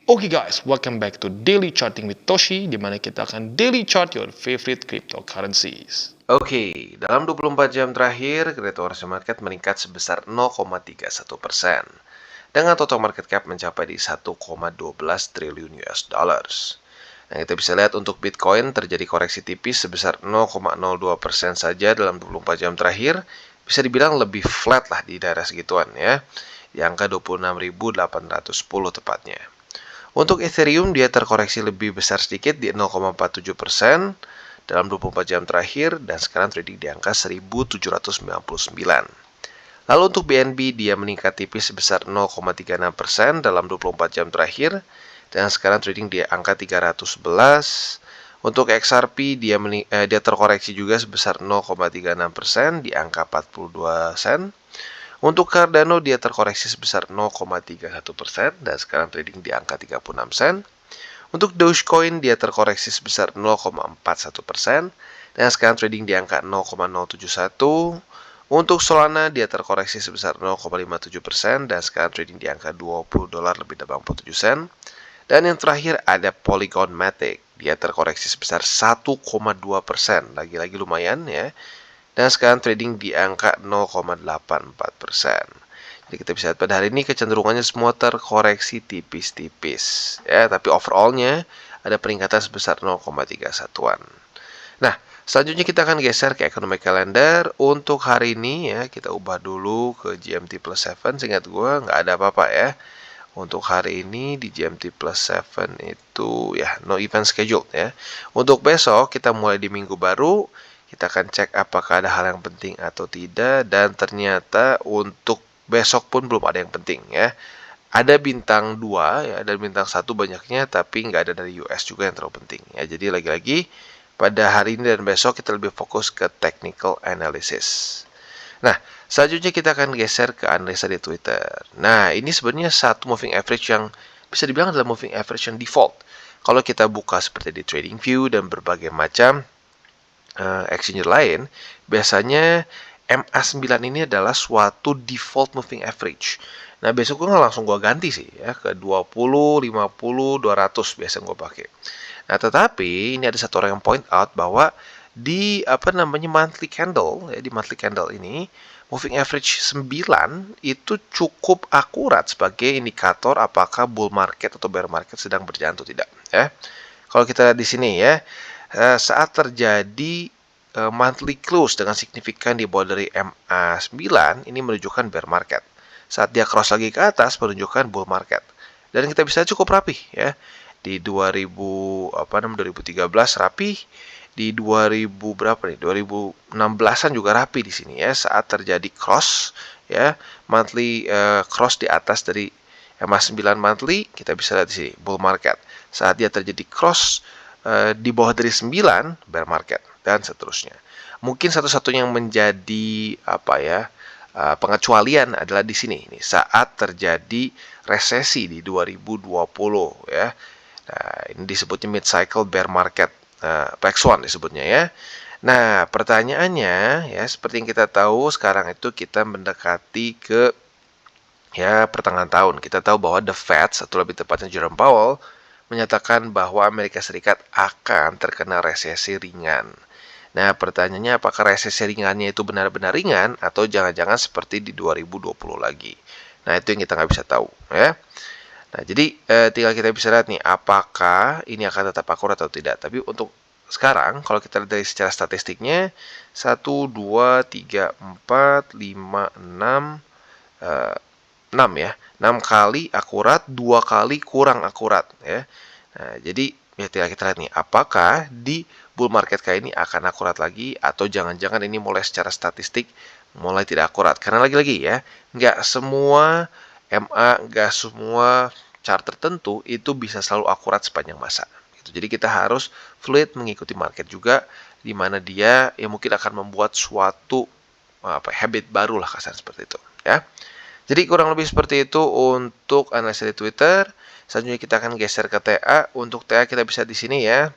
Oke guys, welcome back to Daily Charting with Toshi, di mana kita akan daily chart your favorite cryptocurrencies. Oke, dalam 24 jam terakhir, cryptocurrency market meningkat sebesar 0,31%, dengan total market cap mencapai di 1,12 triliun US dollars. Nah, kita bisa lihat untuk Bitcoin terjadi koreksi tipis sebesar 0,02% saja dalam 24 jam terakhir, bisa dibilang lebih flat lah di daerah segituan ya, di angka 26.810 tepatnya. Untuk Ethereum, dia terkoreksi lebih besar sedikit di 0,47% dalam 24 jam terakhir dan sekarang trading di angka 1.799. Lalu untuk BNB, dia meningkat tipis sebesar 0,36% dalam 24 jam terakhir dan sekarang trading di angka 311. Untuk XRP, dia terkoreksi juga sebesar 0,36% di angka 42 sen. Untuk Cardano dia terkoreksi sebesar 0,31% dan sekarang trading di angka 36 sen. Untuk Dogecoin dia terkoreksi sebesar 0,41% dan sekarang trading di angka 0,071. Untuk Solana dia terkoreksi sebesar 0,57% dan sekarang trading di angka $20 lebih 87 sen. Dan yang terakhir ada Polygon Matic. Dia terkoreksi sebesar 1,2%. Lagi-lagi lumayan ya. Dan sekarang trading di angka 0,84%. Jadi kita bisa lihat pada hari ini kecenderungannya semua terkoreksi tipis-tipis ya, tapi overallnya ada peningkatan sebesar 0,31-an. Nah, selanjutnya kita akan geser ke economic calendar. Untuk hari ini ya, kita ubah dulu ke GMT plus 7. Seingat gue nggak ada apa-apa ya. Untuk hari ini di GMT plus 7 itu ya no event scheduled ya. Untuk besok kita mulai di minggu baru. Kita akan cek apakah ada hal yang penting atau tidak. Dan ternyata untuk besok pun belum ada yang penting ya. Ada bintang 2 ya, ada bintang 1 banyaknya, tapi nggak ada dari US juga yang terlalu penting ya. Jadi lagi-lagi pada hari ini dan besok kita lebih fokus ke technical analysis. Nah, selanjutnya kita akan geser ke analisa di Twitter. Nah, ini sebenarnya satu moving average yang bisa dibilang adalah moving average yang default. Kalau kita buka seperti di TradingView dan berbagai macam exchange lain, biasanya MA9 ini adalah suatu default moving average. Nah, besok gue langsung gue ganti sih ya ke 20, 50, 200 biasa gue pakai. Nah, tetapi ini ada satu orang yang point out bahwa di monthly candle ya, di monthly candle ini moving average 9 itu cukup akurat sebagai indikator apakah bull market atau bear market sedang berjalan atau tidak ya. Kalau kita lihat di sini ya, saat terjadi monthly close dengan signifikan di bawah dari MA9 ini menunjukkan bear market. Saat dia cross lagi ke atas menunjukkan bull market. Dan kita bisa cukup rapi ya. Di 2013 rapi, di 2000 berapa nih? 2016-an juga rapi di sini ya saat terjadi cross ya, monthly cross di atas dari MA9 monthly, kita bisa lihat di sini bull market. Saat dia terjadi cross di bawah dari 9 bear market dan seterusnya. Mungkin satu-satunya yang menjadi pengecualian adalah di sini nih, saat terjadi resesi di 2020 ya. Nah, ini disebutnya mid cycle bear market, black swan disebutnya ya. Nah, pertanyaannya ya seperti yang kita tahu sekarang itu kita mendekati ke ya pertengahan tahun. Kita tahu bahwa the Fed atau lebih tepatnya Jerome Powell menyatakan bahwa Amerika Serikat akan terkena resesi ringan. Nah, pertanyaannya apakah resesi ringannya itu benar-benar ringan atau jangan-jangan seperti di 2020 lagi. Nah, itu yang kita nggak bisa tahu ya. Nah, jadi tinggal kita bisa lihat nih apakah ini akan tetap akurat atau tidak. Tapi untuk sekarang kalau kita lihat dari secara statistiknya 1, 2, 3, 4, 5, 6 6 ya. 6 kali akurat, 2 kali kurang akurat ya. Nah, jadi ya tinggal kita lihat nih apakah di bull market kali ini akan akurat lagi atau jangan-jangan ini mulai secara statistik mulai tidak akurat. Karena lagi-lagi ya, nggak semua MA, nggak semua chart tertentu itu bisa selalu akurat sepanjang masa. Jadi kita harus fluid mengikuti market juga, di mana dia ya mungkin akan membuat suatu habit baru lah kasar seperti itu ya. Jadi kurang lebih seperti itu untuk analisa di Twitter. Selanjutnya kita akan geser ke TA. Untuk TA kita bisa di sini ya.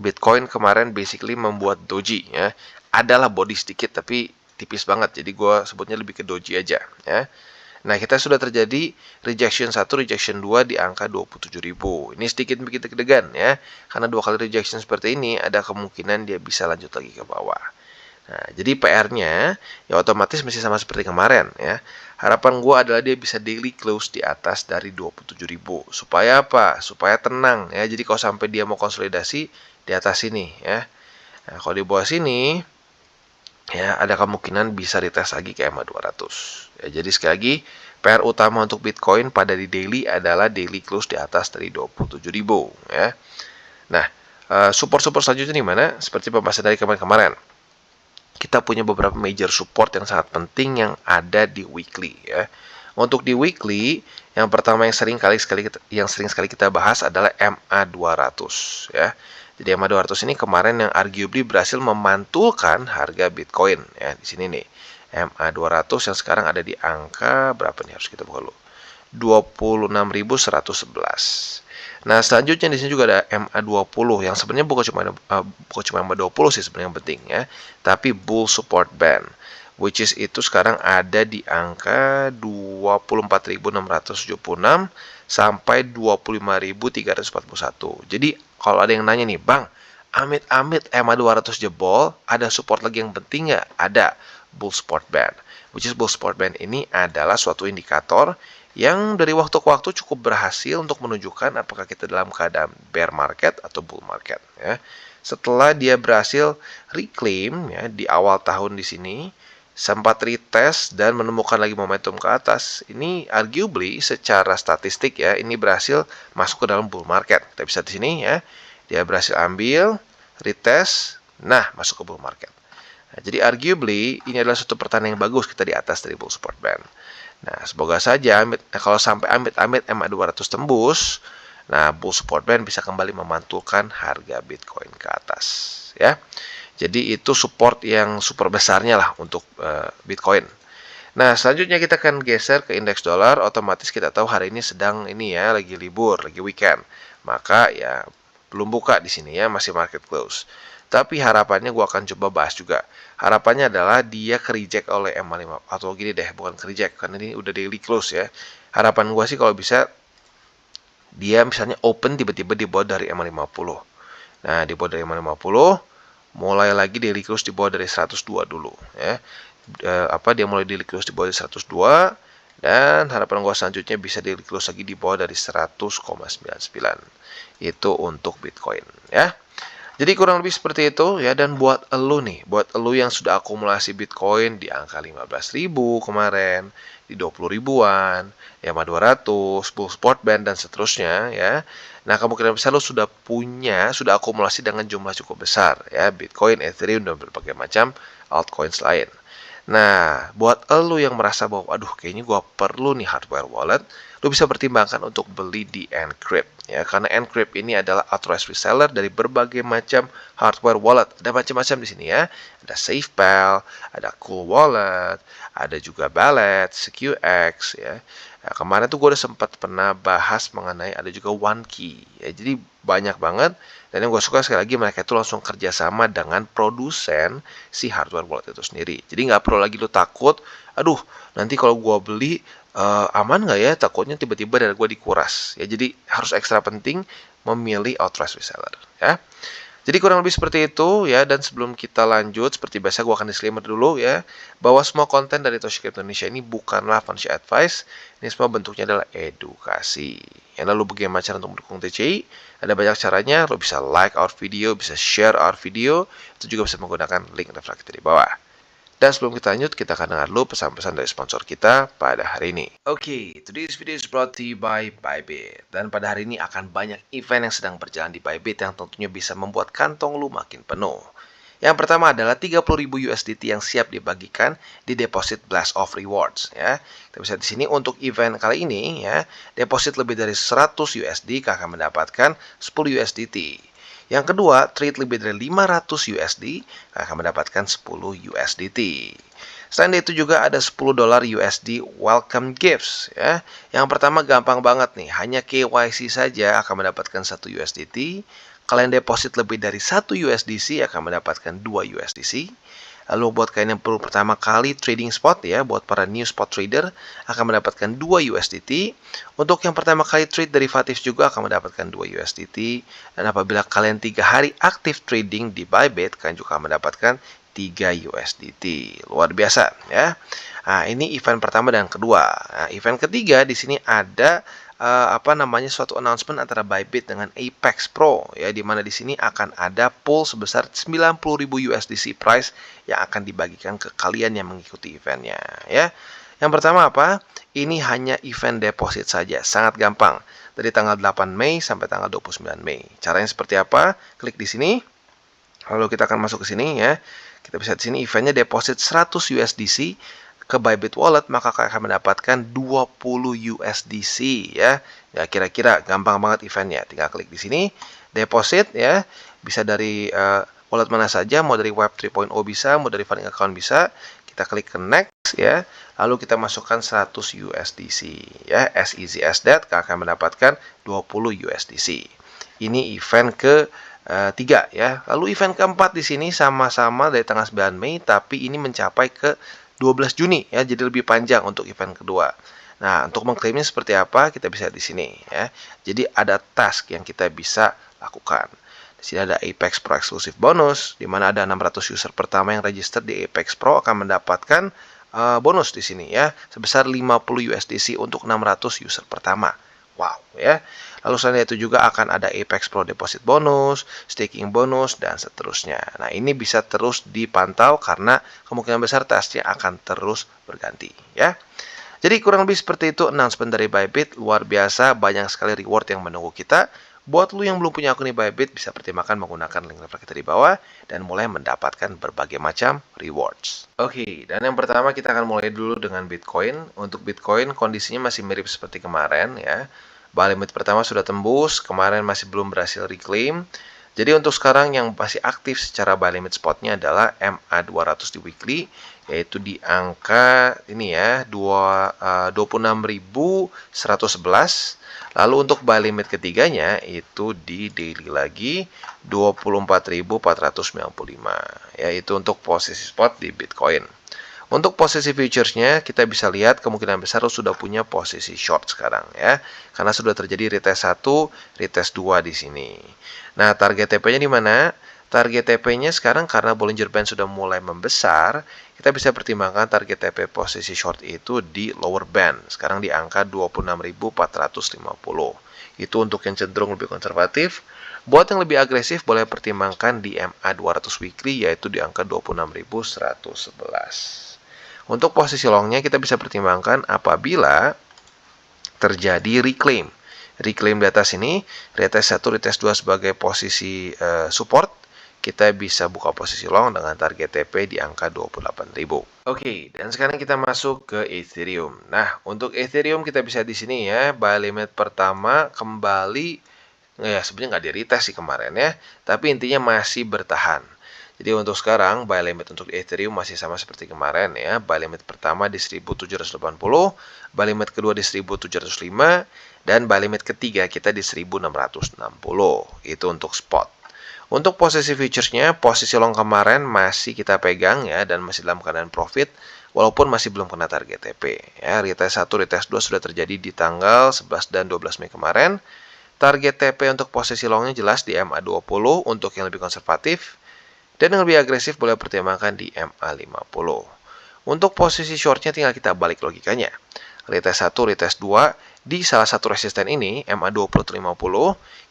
Bitcoin kemarin basically membuat doji ya. Adalah body sedikit tapi tipis banget. Jadi gue sebutnya lebih ke doji aja ya. Nah, kita sudah terjadi rejection 1, rejection 2 di angka 27.000. Ini sedikit bikin deg-degan ya. Karena 2 kali rejection seperti ini, ada kemungkinan dia bisa lanjut lagi ke bawah. Nah, jadi PR-nya ya otomatis masih sama seperti kemarin ya. Harapan gua adalah dia bisa daily close di atas dari 27.000. Supaya apa? Supaya tenang ya. Jadi kalau sampai dia mau konsolidasi di atas sini ya. Nah, kalau di bawah sini ya ada kemungkinan bisa retest lagi ke EMA 200. Ya, jadi sekali lagi PR utama untuk Bitcoin pada di daily adalah daily close di atas dari 27.000 ya. Nah, support-support selanjutnya di mana? Seperti pembahasan dari kemarin-kemarin. Kita punya beberapa major support yang sangat penting yang ada di weekly ya. Untuk di weekly, yang pertama yang sering sekali kita bahas adalah MA200 ya. Jadi MA200 ini kemarin yang arguably berhasil memantulkan harga Bitcoin ya di sini nih. MA200 yang sekarang ada di angka berapa nih, harus kita buka dulu. 26.111. Nah, selanjutnya di sini juga ada MA20 yang sebenarnya bukan cuma MA20 sih sebenarnya yang penting ya, tapi bull support band, which is itu sekarang ada di angka 24.676 sampai 25.341. Jadi kalau ada yang nanya nih, Bang, amit-amit MA200 jebol, ada support lagi yang penting nggak? Ada, bull support band. Which is bull support band ini adalah suatu indikator yang dari waktu ke waktu cukup berhasil untuk menunjukkan apakah kita dalam keadaan bear market atau bull market ya. Setelah dia berhasil reclaim ya di awal tahun di sini, sempat retest dan menemukan lagi momentum ke atas. Ini arguably secara statistik ya, ini berhasil masuk ke dalam bull market. Kita bisa di sini ya. Dia berhasil ambil, retest, nah masuk ke bull market. Nah, jadi arguably ini adalah suatu pertandingan yang bagus kita di atas dari bull support band. Nah, semoga saja kalau sampai amit-amit MA200 tembus, nah bull support band bisa kembali memantulkan harga Bitcoin ke atas ya. Jadi itu support yang super besarnya lah untuk Bitcoin. Nah, selanjutnya kita akan geser ke indeks dolar. Otomatis kita tahu hari ini sedang ini ya, lagi libur, lagi weekend. Maka ya belum buka di sini ya, masih market close. Tapi harapannya gue akan coba bahas juga. Harapannya adalah dia ke-reject oleh MA5. Atau gini deh, bukan ke-reject, karena ini udah daily close ya. Harapan gue sih kalau bisa, dia misalnya open tiba-tiba di bawah dari MA50. Nah, di bawah dari MA50, mulai lagi daily close di bawah dari 102 dulu ya. Dia mulai daily close di bawah dari 102. Dan harapan gue selanjutnya bisa daily close lagi di bawah dari 100,99. Itu untuk Bitcoin ya. Jadi kurang lebih seperti itu ya. Dan buat elu nih, buat elu yang sudah akumulasi Bitcoin di angka 15.000 kemarin, di 20 ribuan, ya 200, bull support band dan seterusnya ya. Nah, kemungkinan besar lo sudah akumulasi dengan jumlah cukup besar ya, Bitcoin, Ethereum dan berbagai macam altcoins lain. Nah, buat elu yang merasa bahwa aduh kayaknya gua perlu nih hardware wallet, lo bisa pertimbangkan untuk beli di Encrypt ya, karena Encrypt ini adalah authorized reseller dari berbagai macam hardware wallet. Ada macam-macam di sini ya. Ada SafePal, ada Cool Wallet, ada juga Ballet, SecureX ya. Nah, kemarin tuh gue udah sempat pernah bahas mengenai ada juga OneKey ya. Jadi banyak banget, dan yang gue suka sekali lagi mereka itu langsung kerjasama dengan produsen si hardware wallet itu sendiri. Jadi nggak perlu lagi lo takut, aduh nanti kalau gue beli aman nggak ya, takutnya tiba-tiba dana gue dikuras ya. Jadi harus ekstra penting memilih authorized reseller ya. Jadi kurang lebih seperti itu ya. Dan sebelum kita lanjut, seperti biasa gue akan disclaimer dulu ya, bahwa semua konten dari Toshi Crypto Indonesia ini bukanlah financial advice. Ini semua bentuknya adalah edukasi. Ya, lalu bagaimana cara untuk mendukung TCI? Ada banyak caranya. Lo bisa like our video, bisa share our video, itu juga bisa menggunakan link reflektif di bawah. Dan sebelum kita lanjut, kita akan dengar dulu pesan-pesan dari sponsor kita pada hari ini. Oke, today's video is brought to you by Bybit. Dan pada hari ini akan banyak event yang sedang berjalan di Bybit yang tentunya bisa membuat kantong lu makin penuh. Yang pertama adalah 30.000 USDT yang siap dibagikan di Deposit Blast Off Rewards ya. Kita bisa di sini untuk event kali ini ya, deposit lebih dari 100 USD akan mendapatkan 10 USDT. Yang kedua, trade lebih dari 500 USD akan mendapatkan 10 USDT. Selain itu juga ada 10 dolar USD welcome gifts ya. Yang pertama gampang banget nih, hanya KYC saja akan mendapatkan 1 USDT. Kalian deposit lebih dari 1 USDC akan mendapatkan 2 USDC. Lalu buat kalian yang perlu pertama kali trading spot ya, buat para new spot trader akan mendapatkan 2 USDT. Untuk yang pertama kali trade derivatif juga akan mendapatkan 2 USDT. Dan apabila kalian 3 hari aktif trading di Bybit, kalian juga akan mendapatkan 3 USDT. Luar biasa ya. Nah, ini event pertama dan kedua. Nah, event ketiga di sini ada suatu announcement antara Bybit dengan Apex Pro ya, di mana di sini akan ada pool sebesar 90.000 USDC price yang akan dibagikan ke kalian yang mengikuti eventnya ya. Yang pertama apa? Ini hanya event deposit saja, sangat gampang. Dari tanggal 8 Mei sampai tanggal 29 Mei. Caranya seperti apa? Klik di sini. Lalu kita akan masuk ke sini ya. Kita bisa di sini eventnya deposit 100 USDC ke Bybit Wallet, maka kalian akan mendapatkan 20 USDC ya. Ya, kira-kira gampang banget eventnya. Tinggal klik di sini, deposit ya. Bisa dari wallet mana saja, mau dari Web 3.0 bisa, mau dari funding account bisa. Kita klik ke next ya. Lalu kita masukkan 100 USDC ya. As easy as that, kalian akan mendapatkan 20 USDC. Ini event ke 3 ya. Lalu event keempat di sini sama-sama dari tanggal 9 Mei, tapi ini mencapai ke 12 Juni ya, jadi lebih panjang untuk event kedua. Nah, untuk mengklaimnya seperti apa? Kita bisa di sini ya. Jadi ada task yang kita bisa lakukan. Di sini ada Apex Pro Exclusive Bonus, di mana ada 600 user pertama yang register di Apex Pro akan mendapatkan bonus di sini ya, sebesar 50 USDC untuk 600 user pertama. Wow ya. Lalu selain itu juga akan ada Apex Pro Deposit bonus, staking bonus, dan seterusnya. Nah, ini bisa terus dipantau karena kemungkinan besar tasknya akan terus berganti ya. Jadi kurang lebih seperti itu announcement dari Bybit. Luar biasa, banyak sekali reward yang menunggu kita. Buat lu yang belum punya akun di Bybit, bisa pertimbangkan menggunakan link referral kita di bawah dan mulai mendapatkan berbagai macam rewards. Oke, dan yang pertama kita akan mulai dulu dengan Bitcoin. Untuk Bitcoin kondisinya masih mirip seperti kemarin ya. Buy limit pertama sudah tembus, kemarin masih belum berhasil reclaim. Jadi untuk sekarang yang masih aktif secara buy limit spotnya adalah MA200 di weekly, yaitu di angka ini ya, 26.111. Lalu untuk buy limit ketiganya itu di daily lagi 24.495, yaitu untuk posisi spot di Bitcoin. Untuk posisi futuresnya, kita bisa lihat kemungkinan besar sudah punya posisi short sekarang ya. Karena sudah terjadi retest 1, retest 2 di sini. Nah, target TP-nya di mana? Target TP-nya sekarang karena Bollinger Band sudah mulai membesar, kita bisa pertimbangkan target TP posisi short itu di lower band. Sekarang di angka 26.450. Itu untuk yang cenderung lebih konservatif. Buat yang lebih agresif, boleh pertimbangkan di MA200 weekly, yaitu di angka 26.111. Untuk posisi longnya kita bisa pertimbangkan apabila terjadi reclaim. Reclaim di atas ini, retest 1, retest 2 sebagai posisi support, kita bisa buka posisi long dengan target TP di angka 28.000. Oke, dan sekarang kita masuk ke Ethereum. Nah, untuk Ethereum kita bisa di sini ya, buy limit pertama kembali, ya sebenarnya nggak di retest sih kemarin ya, tapi intinya masih bertahan. Jadi untuk sekarang, buy limit untuk Ethereum masih sama seperti kemarin ya. Buy limit pertama di 1780, buy limit kedua di 1705, dan buy limit ketiga kita di 1660. Itu untuk spot. Untuk posisi futuresnya, posisi long kemarin masih kita pegang ya, dan masih dalam keadaan profit, walaupun masih belum kena target TP. Ya, retest 1, retest 2 sudah terjadi di tanggal 11 dan 12 Mei kemarin. Target TP untuk posisi longnya jelas di MA20 untuk yang lebih konservatif. Dan yang lebih agresif boleh pertimbangkan di MA50. Untuk posisi shortnya tinggal kita balik logikanya. Retest 1, retest 2, di salah satu resisten ini, MA20-50,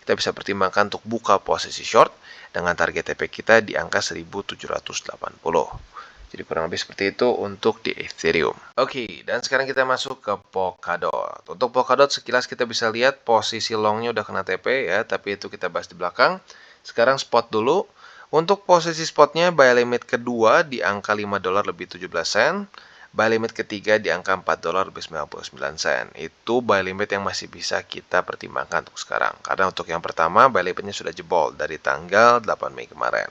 kita bisa pertimbangkan untuk buka posisi short dengan target TP kita di angka 1780. Jadi kurang lebih seperti itu untuk di Ethereum. Oke, dan sekarang kita masuk ke Polkadot. Untuk Polkadot sekilas kita bisa lihat posisi longnya udah kena TP ya, tapi itu kita bahas di belakang. Sekarang spot dulu. Untuk posisi spotnya, buy limit kedua di angka $5 lebih 17 sen. Buy limit ketiga di angka $4 lebih 99 sen. Itu buy limit yang masih bisa kita pertimbangkan untuk sekarang. Karena untuk yang pertama, buy limitnya sudah jebol dari tanggal 8 Mei kemarin.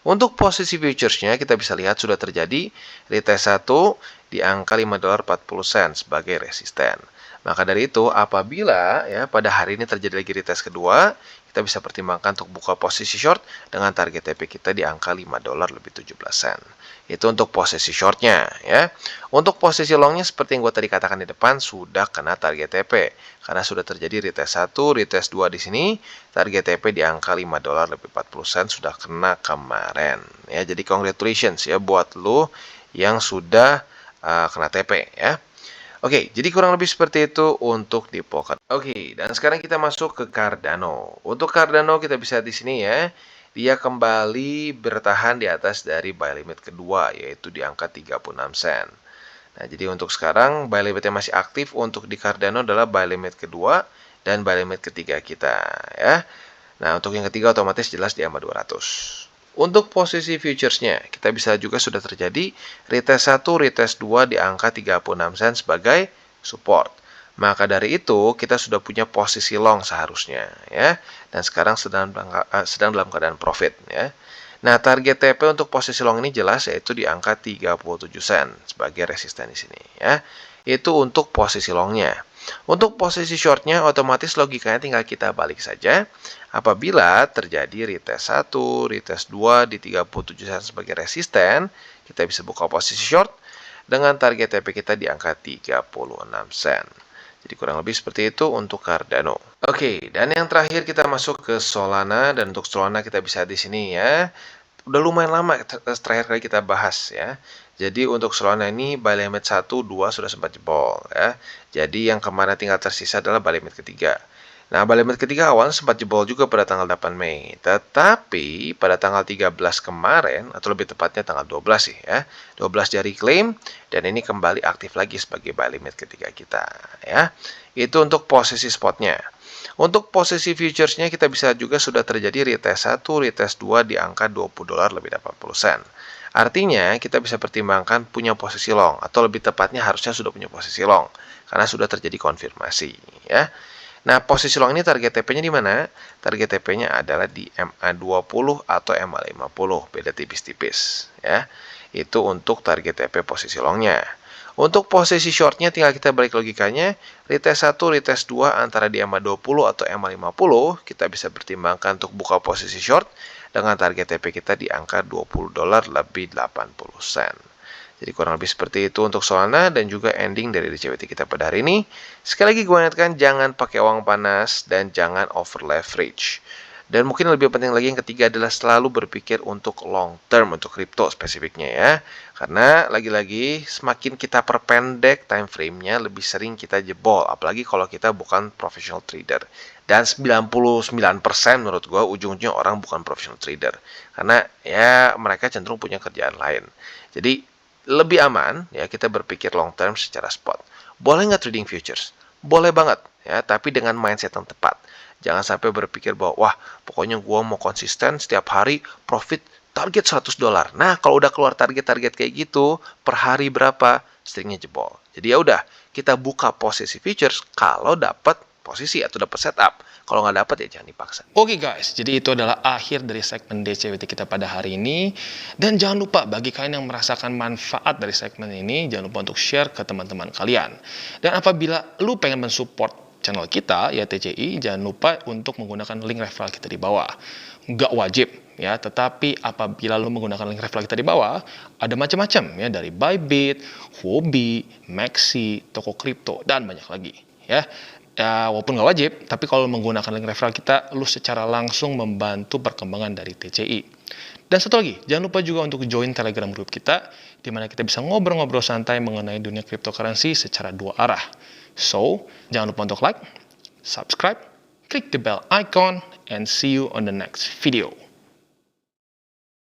Untuk posisi futuresnya, kita bisa lihat sudah terjadi retest 1 di angka $5.40 sebagai resisten. Maka dari itu, apabila ya pada hari ini terjadi lagi retest kedua, kita bisa pertimbangkan untuk buka posisi short dengan target TP kita di angka 5 dolar lebih 17 sen. Itu untuk posisi shortnya ya. Untuk posisi longnya seperti yang gue tadi katakan di depan sudah kena target TP. Karena sudah terjadi retest 1, retest 2 di sini, target TP di angka 5 dolar lebih 40 sen sudah kena kemarin. Ya, jadi congratulations ya buat lo yang sudah kena TP ya. Oke, jadi kurang lebih seperti itu untuk di Polkadot. Oke, dan sekarang kita masuk ke Cardano. Untuk Cardano kita bisa di sini ya, dia kembali bertahan di atas dari buy limit kedua, yaitu di angka 36 sen. Nah, jadi untuk sekarang buy limit yang masih aktif untuk di Cardano adalah buy limit kedua dan buy limit ketiga kita ya. Nah, untuk yang ketiga otomatis jelas di AMA 200. Untuk posisi futuresnya, kita bisa juga sudah terjadi retest 1, retest 2 di angka 36 sen sebagai support. Maka dari itu, kita sudah punya posisi long seharusnya ya. Dan sekarang sedang dalam keadaan profit ya. Nah, target TP untuk posisi long ini jelas yaitu di angka 37 sen sebagai resisten di sini ya. Itu untuk posisi longnya. Untuk posisi shortnya otomatis logikanya tinggal kita balik saja. Apabila terjadi retest 1, retest 2 di 37 sen sebagai resisten, kita bisa buka posisi short dengan target TP kita di angka 36 sen. Jadi kurang lebih seperti itu untuk Cardano. Oke, dan yang terakhir kita masuk ke Solana, dan untuk Solana kita bisa di sini ya. Udah lumayan lama terakhir kali kita bahas ya. Jadi untuk Solana ini buy limit 1, 2 sudah sempat jebol ya. Jadi yang kemarin tinggal tersisa adalah buy limit ketiga. Nah, buy limit ketiga awalnya sempat jebol juga pada tanggal 8 Mei. Tetapi pada tanggal 13 kemarin, atau lebih tepatnya tanggal 12 sih ya. 12 dia reclaim dan ini kembali aktif lagi sebagai buy limit ketiga kita ya. Itu untuk posisi spotnya. Untuk posisi futuresnya kita bisa juga sudah terjadi retest 1, retest 2 di angka 20 dolar lebih 80 sen. Artinya kita bisa pertimbangkan punya posisi long, atau lebih tepatnya harusnya sudah punya posisi long karena sudah terjadi konfirmasi ya. Nah, posisi long ini target TP-nya di mana? Target TP-nya adalah di MA20 atau MA50, beda tipis-tipis ya. Itu untuk target TP posisi longnya. Untuk posisi shortnya tinggal kita balik logikanya, retest 1, retest 2 antara di MA20 atau MA50, kita bisa pertimbangkan untuk buka posisi short dengan target TP kita di angka 20 dolar lebih 80 sen. Jadi kurang lebih seperti itu untuk Solana dan juga ending dari DCWT kita pada hari ini. Sekali lagi gue ingatkan jangan pakai uang panas dan jangan over leverage. Dan mungkin lebih penting lagi yang ketiga adalah selalu berpikir untuk long term untuk kripto spesifiknya ya. Karena lagi-lagi semakin kita perpendek time frame-nya lebih sering kita jebol. Apalagi kalau kita bukan professional trader. Dan 99% menurut gue ujung-ujungnya orang bukan professional trader. Karena ya mereka cenderung punya kerjaan lain. Jadi lebih aman ya kita berpikir long term secara spot. Boleh nggak trading futures? Boleh banget ya, tapi dengan mindset yang tepat. Jangan sampai berpikir bahwa wah pokoknya gua mau konsisten setiap hari profit target 100 dolar. Nah kalau udah keluar target-target kayak gitu per hari berapa seringnya jebol. Jadi ya udah kita buka posisi futures kalau dapat posisi atau dapat setup. Kalau nggak dapat ya jangan dipaksa. Oke guys, jadi itu adalah akhir dari segmen DCWT kita pada hari ini. Dan jangan lupa bagi kalian yang merasakan manfaat dari segmen ini, jangan lupa untuk share ke teman-teman kalian. Dan apabila lu pengen mensupport channel kita, ya TCI, jangan lupa untuk menggunakan link referral kita di bawah. Nggak wajib ya, tetapi apabila lu menggunakan link referral kita di bawah, ada macam-macam ya, dari Bybit, Huobi, Maxi, toko kripto, dan banyak lagi ya. Ya, walaupun nggak wajib, tapi kalau menggunakan link referral kita, lu secara langsung membantu perkembangan dari TCI. Dan satu lagi, jangan lupa juga untuk join Telegram group kita, di mana kita bisa ngobrol-ngobrol santai mengenai dunia cryptocurrency secara dua arah. So, jangan lupa untuk like, subscribe, klik the bell icon, and see you on the next video.